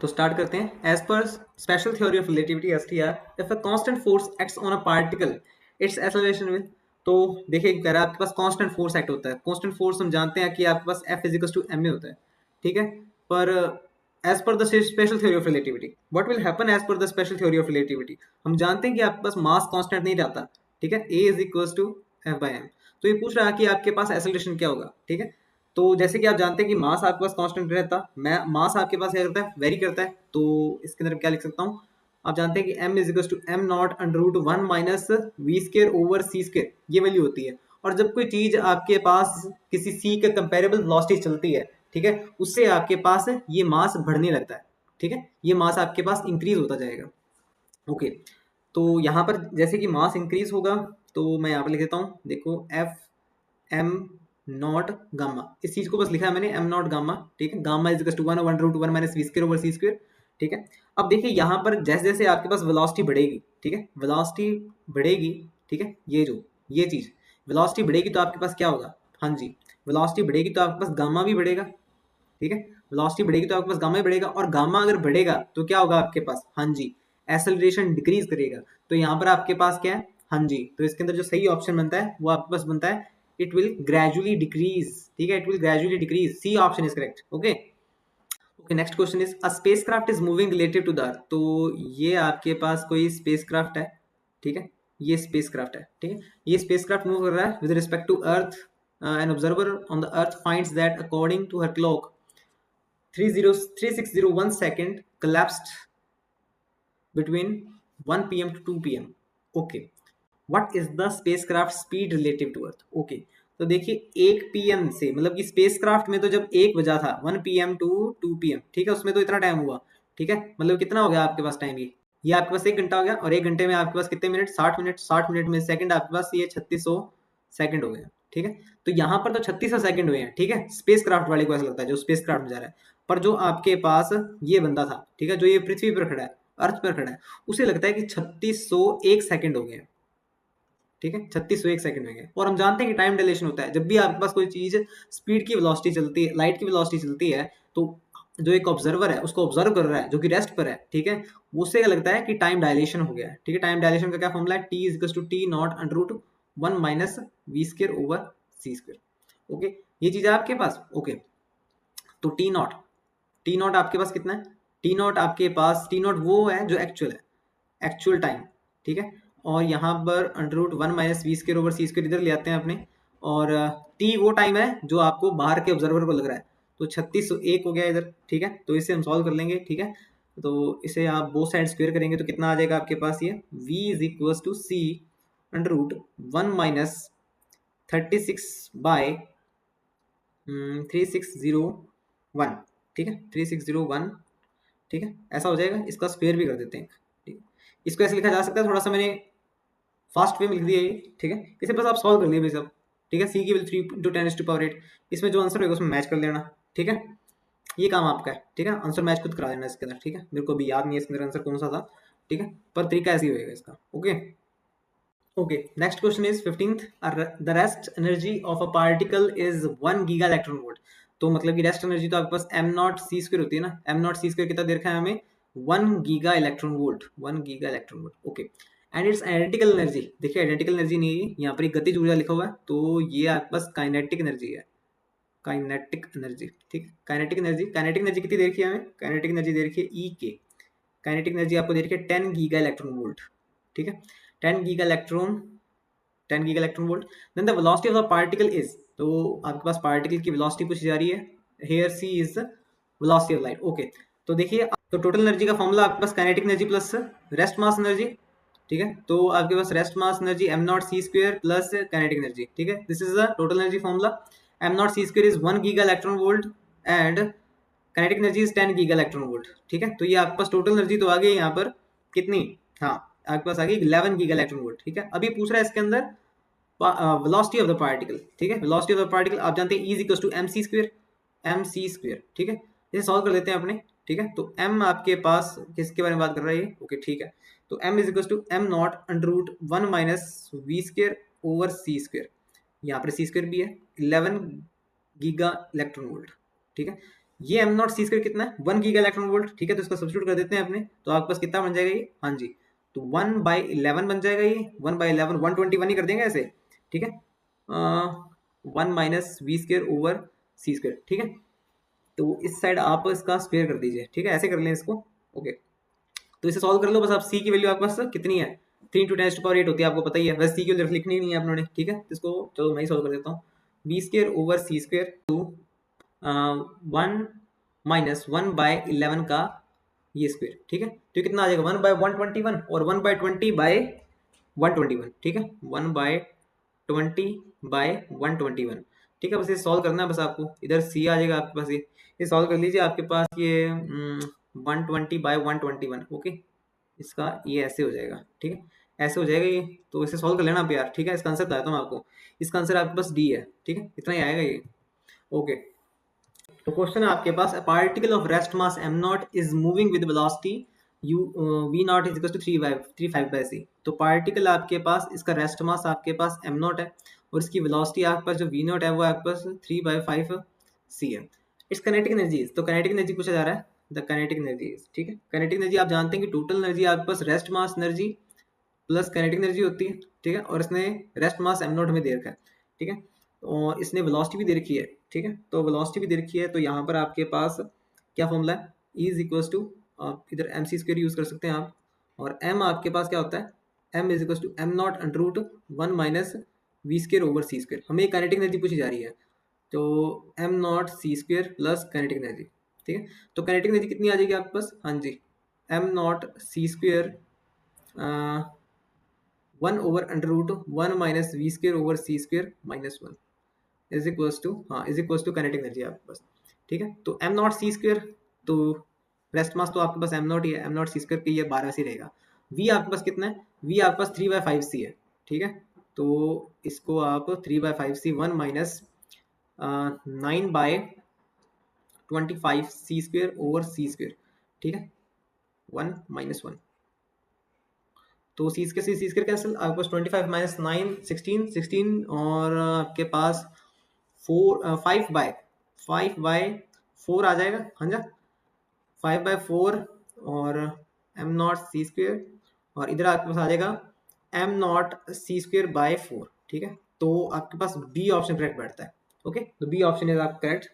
तो स्टार्ट करते हैं। As per special theory of relativity STR, if a constant force acts on a particle its acceleration will, तो देखिए कह रहा है आपके पास कांस्टेंट फोर्स एक्ट होता है। कांस्टेंट फोर्स हम जानते हैं कि आपके पास F is to m a होता है, ठीक है। पर as per the special theory of relativity what will happen as per the special theory of relativity, हम जानते हैं कि आपके पास मास कांस्टेंट नहीं रहता, ठीक है। A is equal to F by M. तो ये पूछ रहा है कि आपके पास एक्सेलरेशन क्या होगा, ठीक है। तो जैसे कि आप जानते हैं कि मास आपके पास कांस्टेंट रहता, मैं मास आपके पास क्या करता है, वेरी करता है। तो इसके अंदर क्या लिख सकता हूँ, आप जानते हैं कि m is to m naught under root one minus v square over c square, ये वैल्यू होती है। और जब कोई चीज आपके पास किसी c के कंपेरेबल वेलोसिटी चलती है, ठीक है, उससे आपके पास ये मास बढ़ने लगता है, ठीक है, ये मास आपके पास इंक्रीज होता जाएगा। ओके, तो यहाँ पर जैसे कि मास इंक्रीज होगा, तो मैं यहाँ पर लिख देता हूँ, देखो एफ एम नॉट गामा, इस चीज को बस लिखा है मैंने एम नॉट गामा, ठीक है। Gamma is to one root one minus v square over c square, ठीक है। अब देखिए यहाँ पर जैसे जैसे आपके पास वेलोसिटी बढ़ेगी, ठीक है, वेलोसिटी बढ़ेगी, ठीक है, ये चीज वेलोसिटी बढ़ेगी तो आपके पास क्या होगा, हाँ जी, वेलोसिटी बढ़ेगी तो आपके पास गामा भी बढ़ेगा, ठीक है। वेलोसिटी बढ़ेगी तो आपके पास गामा ही बढ़ेगा, और गामा अगर बढ़ेगा तो क्या होगा आपके पास, हाँ जी, एक्सेलरेशन डिक्रीज करेगा। तो यहाँ पर आपके पास क्या है, हाँ जी, तो इसके अंदर जो सही ऑप्शन बनता है वो आपके पास बनता है इट विल ग्रेजुअली डिक्रीज, ठीक है, it will gradually decrease, c option is correct. Okay okay, next question is a spacecraft is moving relative to the earth. तो ये आपके पास कोई स्पेसक्राफ्ट है, ठीक है, ये स्पेसक्राफ्ट है, ठीक है, ये स्पेसक्राफ्ट मूव कर रहा है with respect to earth. An observer on the earth finds that according to her clock 3601 second collapsed between 1 p.m. to 2 p.m. Okay, what is the spacecraft speed relative to Earth? Okay, तो देखिए 1 PM से, मतलब कि spacecraft में तो जब 1 बजा था 1 पीएम टू 2 पीएम, ठीक है, उसमें तो इतना टाइम हुआ, ठीक है, मतलब कितना हो गया आपके पास टाइम, ये आपके पास 1 घंटा हो गया, और 1 घंटे में आपके पास कितने मिनट, 60 मिनट, 60 मिनट में सेकंड आपके पास ये 3600 सेकंड हो गया, ठीक है। तो यहाँ पर तो 3600 सेकंड हुए हैं, ठीक है, स्पेसक्राफ्ट वाले को ऐसा लगता है जो स्पेसक्राफ्ट में जा रहा है। पर जो आपके पास ये बंदा था, ठीक है, जो ये पृथ्वी पर खड़ा है, अर्थ पर खड़ा है, उसे लगता है कि 3601 सेकंड हो गए, ठीक है, 3601 सेकंड में गए। और हम जानते हैं कि टाइम डायलेशन होता है, जब भी आपके पास कोई चीज स्पीड की वेलोसिटी चलती है, लाइट की वेलोसिटी चलती है, तो जो एक ऑब्जर्वर है उसको ऑब्जर्व कर रहा है, जो कि रेस्ट पर है, ठीक है, उससे लगता है कि टाइम डायलेशन हो गया है, ठीक है। टाइम डायलेशन का क्या फॉर्मूला है, t is to t naught under root one minus v square over c square. Okay, ये चीज है आपके पास। ओके, तो टी नॉट आपके पास कितना है, टी नॉट आपके पास, टी नॉट वो है जो एक्चुअल है, एक्चुअल टाइम, ठीक है। और यहाँ पर under root one minus v square over c square इधर ले आते हैं अपने, और टी वो टाइम है जो आपको बाहर के ऑब्जर्वर को लग रहा है। तो 3601 हो गया इधर, ठीक है, तो इसे हम सॉल्व कर लेंगे, ठीक है। तो इसे आप बोथ साइड स्क्वायर करेंगे तो कितना आ जाएगा आपके पास, ये v is equal to c under root one minus 36 by 3601, ठीक है, 3601, ठीक है, ऐसा हो जाएगा। इसका स्क्वायर भी कर देते हैं, ठीक है, इसको ऐसे लिखा जा सकता है, थोड़ा सा मैंने फास्ट वे में लिख दिया ये, ठीक है। इसे बस आप सॉल्व कर लिए भाई सब, ठीक है, सी की वैल्यू 3 × 10⁸, इसमें जो आंसर होगा उसमें मैच कर लेना, ठीक है, ये काम आपका है, ठीक है, आंसर मैच खुद करा देना इसके अंदर, ठीक है। मेरे को भी याद नहीं है इसके अंदर आंसर कौन सा था, ठीक है, पर तरीका ऐसे ही होएगा इसका। Okay okay, next question is 15th, the rest energy of a particle is 1 giga electron volt. तो मतलब कि रेस्ट एनर्जी तो आपके पास एम नॉट सी स्क्वायर होती है ना, एम नॉट सी स्क्वायर कितना दे रखा है हमें, 1 giga electron volt, 1 giga electron volt. Okay, and it's identical energy, देखिए आइडेंटिकल एनर्जी नहीं है यहाँ पर, एक गतिज ऊर्जा लिखा हुआ है, तो ये आपके पास काइनेटिक एनर्जी है, काइनेटिक एनर्जी, ठीक है, काइनेटिक एनर्जी, काइनेटिक एनर्जी कितनी दे रखी है हमें, काइनेटिक एनर्जी दे रखी है ई के, काइनेटिक एनर्जी आपको दे रखी है 10 गीगा इलेक्ट्रॉन वोल्ट, ठीक है, 10 giga electron, 10 giga electron volt. Then the velocity of the particle is, तो आपके पास पार्टिकल की वेलोसिटी पूछी जा रही है, here c is velocity of light. Okay, तो देखिए, तो टोटल एनर्जी का फॉर्मूला आपके पास kinetic energy plus rest mass energy, ठीक है, तो आपके पास rest mass energy m not c square plus kinetic energy, ठीक है, this is the total energy formula. M not c square is 1 giga electron volt and kinetic energy is 10 giga electron volt, ठीक है। तो ये आपके पास total energy तो आ गई यहाँ पर कितनी, हाँ, आपके पास आ गई 11 गीगा इलेक्ट्रॉन वोल्ट, ठीक है। अभी पूछ रहा है इसके अंदर वेलोसिटी ऑफ द पार्टिकल, ठीक है, वेलोसिटी ऑफ द पार्टिकल आप जानते हैं E equal to m c square, ठीक है, इसे सॉल्व कर लेते हैं अपने, ठीक है। तो m आपके पास किसके बारे में बात कर रहा है ये, ओके, ठीक है, तो m is equal to m naught under root one minus v square over c square, यहाँ पर सी स्क्वायर भी है, 11 गीगा इलेक्ट्रॉन वोल्ट, ठीक है। ये एम नॉट सी स्क्वायर कितना है 1 गीगा इलेक्ट्रॉन वोल्ट, ठीक है, तो इसको सब्स्टिट्यूट कर देते हैं अपने, तो आपके पास कितना बन जाएगा ये, हाँ जी, तो 1/11 बन जाएगा ये, 1/11 121 ही कर देंगे ऐसे, ठीक है, 1 minus v square over c square, ठीक है, तो इस साइड आप इसका स्क्वायर कर दीजिए, ठीक है, ऐसे कर लें इसको, ओके, तो इसे सॉल्व कर लो बस। आप सी की वैल्यू आपके पास कितनी है, 3 × 10⁸ होती है, आपको पता ही है, वैसे सी की वैल्यू लिखनी नहीं है आपने, ठीक है, तो इसको चलो मैं ही सॉल्व कर देता हूँ, b square over c square to 1 minus 1/11 का ये स्क्वायर, ठीक है, तो ये कितना आ जाएगा 1/121 और 1/20/121, ठीक है, 1/20/121, ठीक है, बस ये सॉल्व करना है बस आपको, इधर सी आ जाएगा आपके पास, ये सॉल्व कर लीजिए, आपके पास ये 120/121, ओके, इसका ये ऐसे हो जाएगा, ठीक है, ऐसे हो जाएगा ये, तो इसे सॉल्व कर लेना आप यार, ठीक है, इसका आंसर बताता हूँ आपको, इसका आंसर आपके पास डी है, ठीक है, इतना ही आएगा ये, ओके। तो क्वेश्चन है आपके पास, particle of rest mass m not is moving with velocity u v not is equal to 3/5 तो पार्टिकल आपके पास, इसका रेस्ट मास आपके पास एम नॉट है, और इसकी वेलोसिटी आपके पास जो वी नॉट है वो आपके पास 3/5 सी है। इट्स काइनेटिक एनर्जी, तो काइनेटिक एनर्जी पूछा जा रहा है, द काइनेटिक एनर्जी, ठीक है, काइनेटिक एनर्जी आप जानते हैं कि टोटल एनर्जी आपके पास rest mass energy plus kinetic energy होती है, ठीक है, और इसने रेस्ट मास एम नॉट हमें दे रखा है, ठीक है, और इसने वेलोसिटी भी दे रखी है, ठीक है, तो वेलोसिटी भी दे रखी है, तो यहाँ पर आपके पास क्या फॉर्मूला है, E इज इक्वल्स टू, आप इधर एम सी स्क्वायर यूज कर सकते हैं आप, और m आपके पास क्या होता है, m is equals to m naught under root 1 minus v square over c square, हमें काइनेटिक एनर्जी पूछी जा रही है, तो m not c square plus kinetic energy, ठीक है, तो काइनेटिक एनर्जी कितनी आ जाएगी आपके पास, हाँ जी, m not c square 1 over under root 1 minus v square over c square minus 1 is equals to, हाँ, is equals to kinetic energy आपके पास, ठीक है, तो एम नॉट सी स्क्वायर, तो रेस्ट मास तो आपके पास एम नॉट ही है, एम नॉट सी स्क्वायर के ये 12 से रहेगा, वी आपके पास कितना है, वी आपके पास 3/5 सी है, ठीक है, तो इसको आप 3/5 सी 1 माइनस 9/25 सी स्क्वायर ओवर सी स्क्वायर, ठीक है, 1 माइनस 1, तो सी स्क्वायर सी स्क्वायर कैंसिल, आपके पास 25 माइनस 9 16 और आपके पास 5/4 आ जाएगा, हाँ जा, 5/4 और एम नॉट सी स्क्वायर, और इधर आपके पास आ जाएगा m not c square by 4, ठीक है, तो आपके पास बी ऑप्शन करेक्ट बैठता है, ओके, तो बी ऑप्शन इज आपका correct,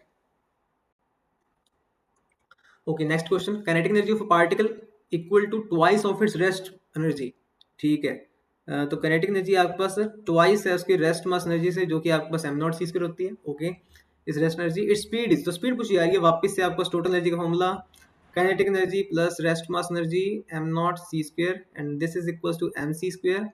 okay. Next question, kinetic energy of a particle equal to twice of its rest energy, ठीक है, तो काइनेटिक एनर्जी आपके पास ट्वाइस है उसकी रेस्ट मास एनर्जी से, जो कि आपके पास एम नॉट सी स्क्वायर होती है, ओके, इस rest energy, its speed is, तो स्पीड पूछी जा रही है वापस से, आपके पास टोटल एनर्जी का formula kinetic energy plus rest mass energy m not c square and this is equal to m c square,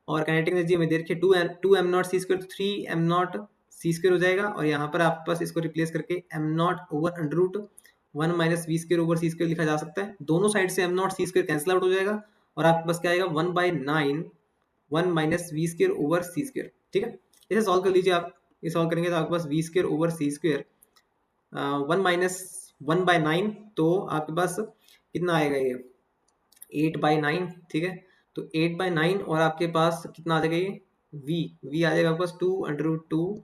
और काइनेटिक एनर्जी हमें दे रखी है 2 एम नॉट सी स्क्वायर, तो 3 एम नॉट सी स्क्वायर हो जाएगा, और यहाँ पर आपके पास इसको रिप्लेस करके m naught over under root 1 minus v square over c square लिखा जा सकता है, दोनों साइड से m not c square cancel out हो जाएगा, और आपके पास क्या आएगा 1/9 1 minus v square over c square, ठीक है, इसे सॉल्व कर लीजिए आप, ये सॉल्व करेंगे तो आपके पास v square over c square 1 minus 1/9, तो आपके पास कितना आएगा ये 8/9, ठीक है, तो 8/9 और आपके पास कितना आ जाएगा ये वी आ जाएगा आपके पास 2 अंडर रूट 2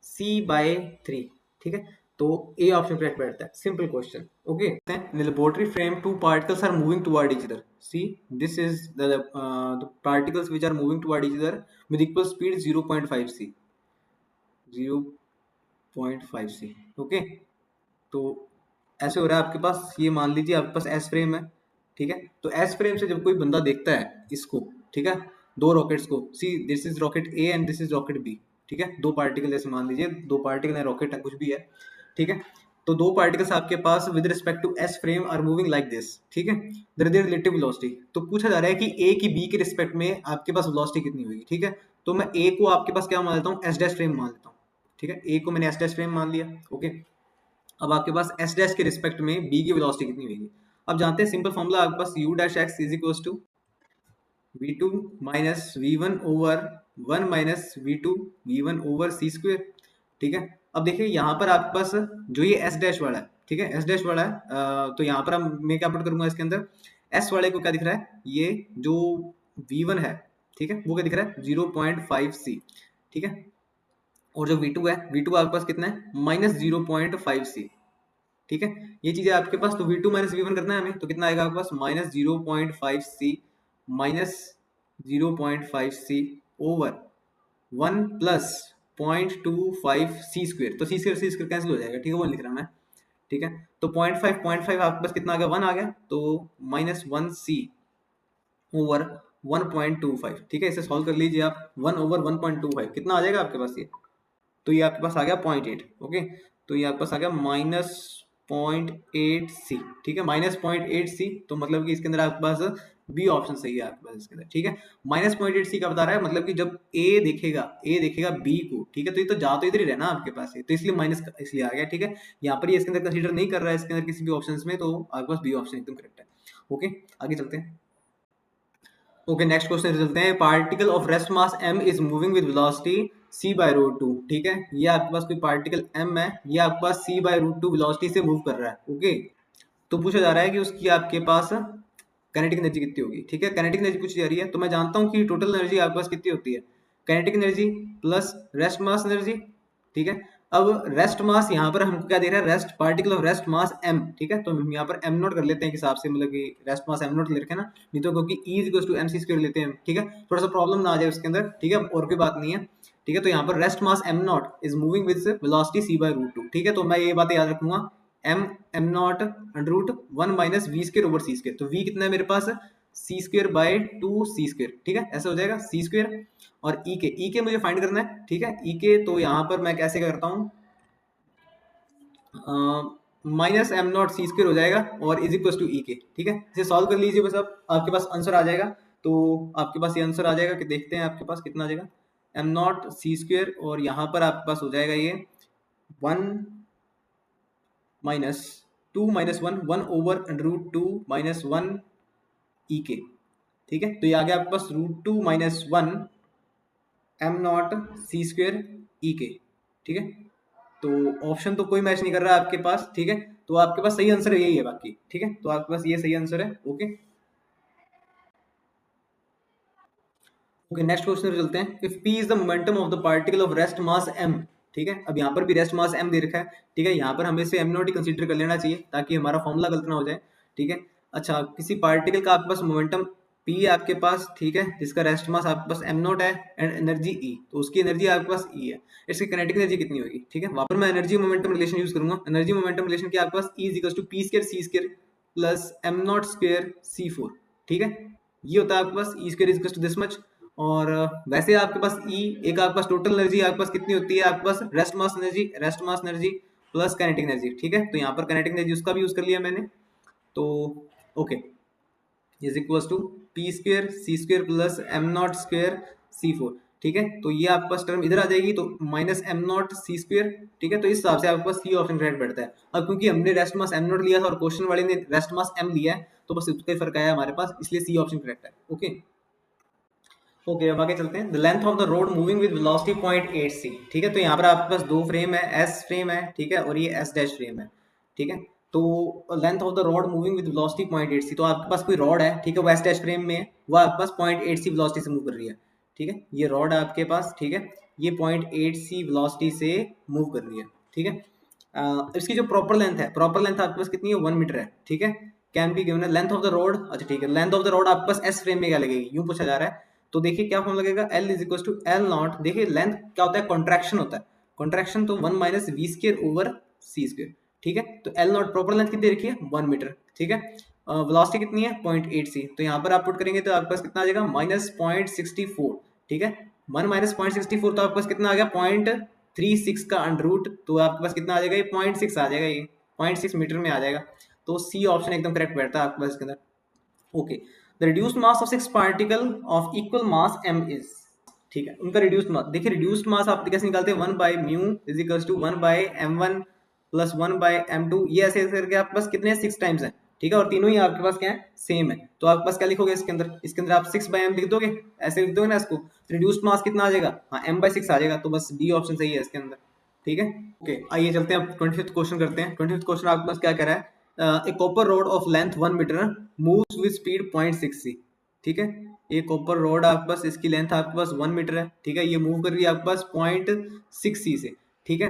c/3, ठीक है, तो ए ऑप्शन करेक्ट बैठता है, simple question, okay. In the laboratory frame, two particles are moving toward each other. See, this is the particles which are moving toward each other with equal speed 0.5 c, 0.5 c, okay, तो ऐसे हो रहा है आपके पास, ये मान लीजिए आपके पास एस फ्रेम है, ठीक है, तो एस फ्रेम से जब कोई बंदा देखता है इसको, ठीक है, दो रॉकेट्स को, see this is rocket A and this is rocket B, ठीक है, दो पार्टिकल जैसे मान लीजिए, दो पार्टिकल है, रॉकेट है, कुछ भी है, ठीक है, तो दो पार्टिकल्स आपके पास with respect to S frame are moving like this, ठीक है, देयर रिलेटिव वेलोसिटी, तो पूछा जा रहा है कि ए की बी के रिस्पेक्ट में आपके पास वेलोसिटी कितनी होगी, ठीक है, तो मैं ए को आपके पास क्या मान लेता हूँ, एस डैश फ्रेम मान लेता हूँ, ठीक है, ए को मैंने एस डैश फ्रेम मान लिया, ओके, अब आपके पास एस डैश के रिस्पेक्ट में बी की वेलोसिटी कितनी होगी, अब जानते हैं सिंपल फॉर्मूला आपके पास u dash x is equals to v2 minus v1 over 1 minus v1 over c square, ठीक है, अब देखिए यहाँ पर आपके पास जो ये s डैश वाला है, ठीक है, s डैश वाला है, तो यहाँ पर मैं क्या पुट करूंगा इसके अंदर, s वाले को क्या दिख रहा है, ये जो v1 है, ठीक है, वो क्या दिख रहा है 0.5 c, ठीक है, और जो v2 है, v2 आपके पास कितना है -0.5 c, ठीक है, ये चीज़ है आपके पास। तो V2 माइनस V1 करना है हमें, तो कितना आएगा आपके पास -0.5c minus 0.5c over 1 plus 0.25c²। तो c² कैंसिल हो जाएगा, ठीक है, वो लिख रहा मैं, ठीक है। तो 0.5 आपके पास कितना आ गया, 1 आ गया, तो -1c ओवर 1.25, ठीक है। इसे सॉल्व कर लीजिए आप, 1 ओवर 1.25 कितना आ जाएगा आपके पास ये, तो ये आपके पास आ गया 0.8, ओके। तो ये आपके पास आ गया -0.8c, ठीक है, -0.8c। तो मतलब कि इसके अंदर आपके पास बी ऑप्शन सही है आपके पास इसके अंदर, ठीक है। -0.8c का बता रहा है, मतलब कि जब ए देखेगा बी को, ठीक है, तो ये तो जा तो इधर ही रहना आपके पास है, तो इसलिए माइनस इसलिए आ गया, ठीक है। यहाँ पर ये इसके अंदर कंसीडर नहीं कर रहा है इसके अंदर किसी भी ऑप्शन में, तो आपके पास बी ऑप्शन एकदम करेक्ट है, ओके। आगे चलते हैं। ओके, नेक्स्ट क्वेश्चन चलते हैं। Particle of rest mass m is moving with velocity c by root two, ठीक है। ये आपके पास कोई पार्टिकल m है, ये आपके पास c by root two velocity से मूव कर रहा है, ओके। तो पूछा जा रहा है कि उसकी आपके पास काइनेटिक एनर्जी कितनी होगी, ठीक है। काइनेटिक एनर्जी पूछी जा रही है, तो मैं जानता हूँ कि टोटल एनर्जी आपके पास कितनी होती है, kinetic energy plus rest mass energy, ठीक है। अब रेस्ट मास यहाँ पर हमको क्या दे रहा है, rest particle of rest mass m, ठीक है। तो हम यहाँ पर m नोट कर लेते हैं हिसाब से, मतलब कि रेस्ट मास m नोट ले रखे ना, नहीं तो क्योंकि E इक्वल टू mc² लेते हैं, ठीक है। थोड़ा सा प्रॉब्लम ना आ जाए उसके अंदर, ठीक है, और कोई बात नहीं है, ठीक है। तो यहाँ पर rest mass m naught is moving with velocity c by root two, ठीक है। तो मैं ये बातें याद रखूंगा, m naught under root 1 minus v² over c²। तो v कितना है मेरे पास, c² बाय 2c², ठीक है, ऐसा हो जाएगा c²। और ई के मुझे फाइंड करना है, ठीक है, ई के। तो यहाँ पर मैं कैसे करता हूँ, -m0 c² हो जाएगा और इज इक्वल टू ई के, ठीक है। इसे सॉल्व कर लीजिए बस, अब आपके पास आंसर आ जाएगा। तो आपके पास ये आंसर आ जाएगा कि देखते हैं आपके पास कितना आ जाएगा, m0 c² और यहाँ पर आपके पास हो जाएगा ये 1 minus 2 minus 1 over root 2 minus 1 ई के, ठीक है। तो ये आ गया आपके पास √2 माइनस 1 m0 c² ई के, ठीक है। तो ऑप्शन तो कोई मैच नहीं कर रहा है आपके पास, ठीक है। तो आपके पास सही आंसर यही है बाकी, ठीक है। तो आपके पास ये सही आंसर है, ओके। ओके, नेक्स्ट क्वेश्चन चलते हैं। If p is the momentum of the particle of rest mass m, ठीक है। अब यहाँ पर भी रेस्ट मास m दे रखा है, ठीक है। यहाँ पर हमें इसे m नॉट ही कंसीडर कर लेना चाहिए ताकि हमारा फॉर्मूला गलत ना हो जाए, ठीक है। अच्छा, किसी पार्टिकल का आपके पास मोमेंटम p है आपके पास, ठीक है, जिसका रेस्ट मास आपके पास m नॉट है एंड एनर्जी e, तो उसकी एनर्जी आपके पास e है। इसकी काइनेटिक एनर्जी कितनी होगी, ठीक है। वहां पर मैं एनर्जी मोमेंटम रिलेशन यूज करूंगा। एनर्जी मोमेंटम रिलेशन की आपके पास E is equal to p² c² plus m0² c4, ठीक है। ये होता है आपके पास E² is equal to this much. और वैसे आपके पास ई एक आपके पास टोटल एनर्जी आपके पास कितनी होती है, आपके पास rest mass energy plus kinetic energy, ठीक है। तो यहाँ पर काइनेटिक एनर्जी उसका भी यूज कर लिया मैंने, तो okay, is equal to p² c² plus m0² c4, ठीक है। तो ये आपके पास टर्म इधर आ जाएगी, तो माइनस m0 c², ठीक है। तो इस हिसाब से आपके पास सी ऑप्शन करेक्ट बैठता है। अब क्योंकि हमने रेस्ट मास m0 लिया था और क्वेश्चन वाले ने रेस्ट मास m लिया है, तो बस इतना ही फर्क आया हमारे पास, इसलिए सी ऑप्शन करेक्ट है, ओके। ओके, अब आगे चलते हैं। The length of the road moving with velocity 0.8c, ठीक है। तो यहाँ पर आपके पास दो फ्रेम है, एस फ्रेम है, ठीक है, और ये एस डैश फ्रेम है, ठीक है। तो length of the rod moving with velocity 0.8c, तो आपके पास कोई रॉड है, ठीक है, वो एस डैश फ्रेम में है, वो आपके पास 0.8c वेलोसिटी से मूव कर रही है, ठीक है। ये रॉड है आपके पास, ठीक है, ये 0.8c वेलोसिटी से मूव कर रही है, ठीक है। इसकी जो प्रॉपर लेंथ है, प्रॉपर लेंथ आपके पास कितनी है, 1 मीटर है, ठीक है। Can be given length of the road, अच्छा ठीक है, लेंथ ऑफ द रोड आपके पास एस फ्रेम में क्या लगेगी, यूं पूछा जा रहा है। तो देखिए क्या फॉर्म लगेगा, L is equal to L naught. देखिए लेंथ क्या होता है, कॉन्ट्रैक्शन होता है, कॉन्ट्रैक्शन, तो 1 माइनस v² ओवर c², ठीक है। तो L नॉट प्रॉपर लेंथ कितनी रखी है, 1 मीटर, ठीक है। वेलोसिटी कितनी है, 0.8c, तो यहाँ पर आप पुट करेंगे तो आपके पास कितना आ जाएगा, -0.64, ठीक है। 1 माइनस 0.64, तो आपके पास कितना आ गया, 0.36 का अंडर रूट, तो आपके पास कितना आ जाएगा, ये 0.6 आ जाएगा, ये 0.6 मीटर में आ जाएगा। तो सी ऑप्शन एकदम करेक्ट बैठता है आपके पास इसके अंदर, okay. The reduced mass of 6 particle of equal mass m is, ठीक है, उनका रिड्यूस्ड मास। देखिए रिड्यूस्ड मास आप कैसे निकालते हैं, 1 by mu is equal to 1 by m1 plus 1 by m2, ये ऐसे करके आपके पास कितने 6 टाइम्स है, ठीक है, और तीनों ही आपके पास क्या है, सेम है। तो आपके पास क्या लिखोगे इसके अंदर आप 6 बाय m लिख दोगे, ऐसे लिख दोगे ना इसको। रिड्यूस्ड मास कितना आ जाएगा, हाँ m बाय 6 आ जाएगा, तो बस डी ऑप्शन सही है इसके अंदर, ठीक है। ओके, आइए चलते हैं, 25th क्वेश्चन करते हैं। 25th क्वेश्चन आपके पास क्या कह रहा है, a copper rod of length 1 meter moves with speed 0.6c, ठीक है। ये कॉपर रोड आपके पास, इसकी लेंथ आपके पास 1 मीटर है, ठीक है, ये मूव कर रही है आपके पास 0.6c से, ठीक है,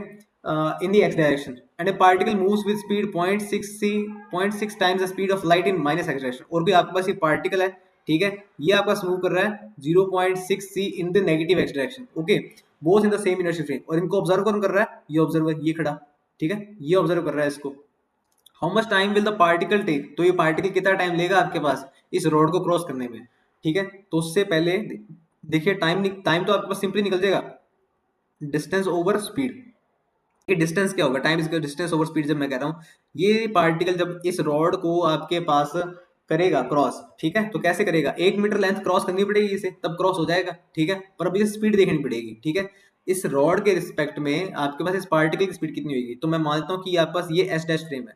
in the x direction and a particle moves with speed 0.6 times the speed of light in minus x direction. और भी आपके पास ये पार्टिकल है, ठीक है, ये आपका मूव कर रहा है 0.6 in the negative x direction, okay, both in the same inertial frame. और इनको ऑब्जर्व कौन कर रहा है? ये ऑब्जर्वर, ये खड़ा, ठीक है, ये ऑब्जर्व कर रहा है इसको। How much time will the particle take, तो ये पार्टिकल कितना टाइम लेगा आपके पास इस रोड को क्रॉस करने में, ठीक है। तो उससे पहले देखिए टाइम तो आपके पास सिंपली निकल जाएगा, डिस्टेंस ओवर स्पीड। ये डिस्टेंस क्या होगा? Time is distance over speed. जब मैं कह रहा हूँ ये पार्टिकल जब इस रॉड को आपके पास करेगा क्रॉस, ठीक है, तो कैसे करेगा? 1 मीटर लेंथ क्रॉस करनी पड़ेगी इसे, तब क्रॉस हो जाएगा, ठीक है, पर अभी स्पीड देखनी पड़ेगी, ठीक है। इस रॉड के रिस्पेक्ट में आपके पास इस पार्टिकल की स्पीड कितनी होगी? तो मैं मानता हूँ कि आपके पास ये एस डैश फ्रेम है,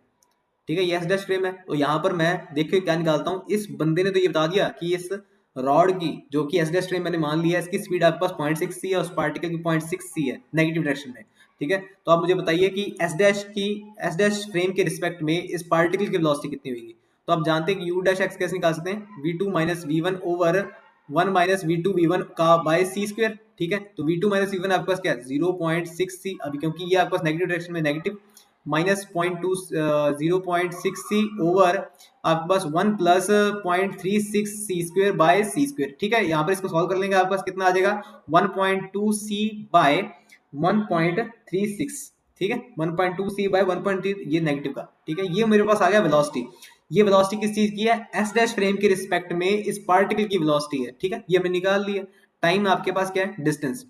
ठीक है, ये एस डैश फ्रेम है। तो यहाँ पर मैं देखिए क्या निकालता हूँ, इस बंदे ने तो ये बता दिया कि इस रॉड की जो कि एस डैश फ्रेम मैंने मान लिया, इसकी स्पीड आपके पास 0.6 सी है, उस पार्टिकल की 0.6 सी है नेगेटिव डायरेक्शन में, ठीक है। तो आप मुझे बताइए कि एस डैश फ्रेम के रिस्पेक्ट में इस पार्टिकल की वेलोसिटी कितनी होगी? तो आप जानते हैं कि यू डैश एक्स कैसे निकाल सकते हैं? v2 minus v over 1 minus v v का बाय सी स्क्वायर, ठीक है। तो v2 माइनस वी1 आपके पास क्या है? 0.6 सी, अभी क्योंकि ये आपके पास नेगेटिव डायरेक्शन में नेगेटिव, माइनस 0.6 सी ओवर आपके पास 1 plus 0.36 c square by c square, ठीक है। यहाँ पर इसको सॉल्व कर लेंगे, आपके पास कितना आ जाएगा? 1.2 सी बाय 1.36, ठीक है, 1.2 सी बाय 1.3, ये नेगेटिव का, ठीक है। ये मेरे पास आ गया वेलोसिटी। ये वेलोसिटी किस चीज की है? एस डैश फ्रेम के रिस्पेक्ट में इस पार्टिकल की वेलोसिटी है, ठीक है, ये हमने निकाल लिया। टाइम आपके पास क्या है? डिस्टेंस।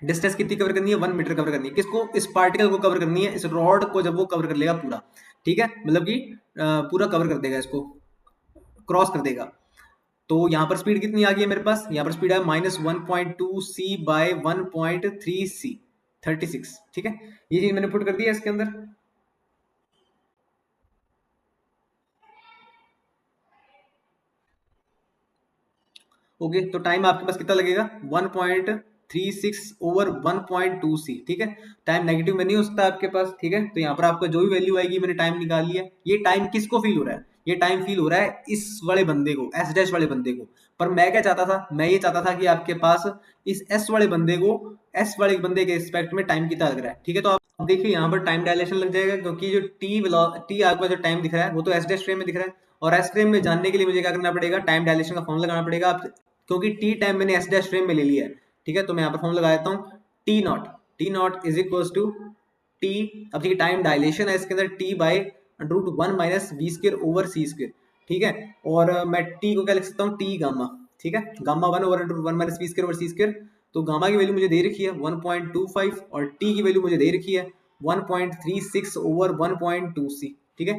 डिस्टेंस कितनी कवर करनी है? 1 मीटर कवर करनी है। किसको? इस पार्टिकल को कवर करनी है, इस रॉड को जब वो कवर कर लेगा पूरा, ठीक है, मतलब कि पूरा कवर कर देगा, इसको क्रॉस कर देगा। तो यहाँ पर स्पीड कितनी आ गई है मेरे पास? यहाँ पर स्पीड है -1.2 सी बाय 1.3 सी, 36, ठीक है। ये चीज मैंने पुट कर दिया इसके अंदर। ओके, तो टाइम आपके पास कितना लगेगा? 1.36 ओवर 1.2 सी, ठीक है। टाइम नेगेटिव में नहीं हो सकता आपके पास, ठीक है। तो यहाँ पर आपका जो भी वैल्यू आएगी मैंने टाइम निकाल लिया। ये टाइम किसको फील हो रहा है? ये टाइम फील हो रहा है इस वाले बंदे को, एस डैश वाले बंदे को। पर मैं क्या चाहता था? मैं ये चाहता था कि आपके पास इस एस वाले बंदे को, एस वाले बंदे के रिस्पेक्ट में टाइम कितना लग रहा है, ठीक है। तो आप देखिए यहाँ पर टाइम डायलेशन लग जाएगा, क्योंकि जो टी आपके पास जो टाइम दिख रहा है वो तो एस डैश फ्रेम में दिख रहा है, और एस फ्रेम में जानने के लिए मुझे क्या करना पड़ेगा? टाइम डायलेशन का फॉर्मूला लगाना पड़ेगा। आप क्योंकि टी टाइम मैंने एस डैश फ्रेम में ले लिया है, ठीक है, तो मैं यहाँ पर फॉर्म लगा देता हूँ t naught is equal to t, अब देखिए टाइम डायलेशन है इसके अंदर, t by √1 minus v square over c square, ठीक है। और मैं टी को क्या लिख सकता हूँ? टी गामा, ठीक है, gamma 1 over √1 minus v square over c square. तो गामा की वैल्यू मुझे दे रखी है 1.25 और टी की वैल्यू मुझे दे रखी है 1.36 ओवर 1.2 सी, ठीक है।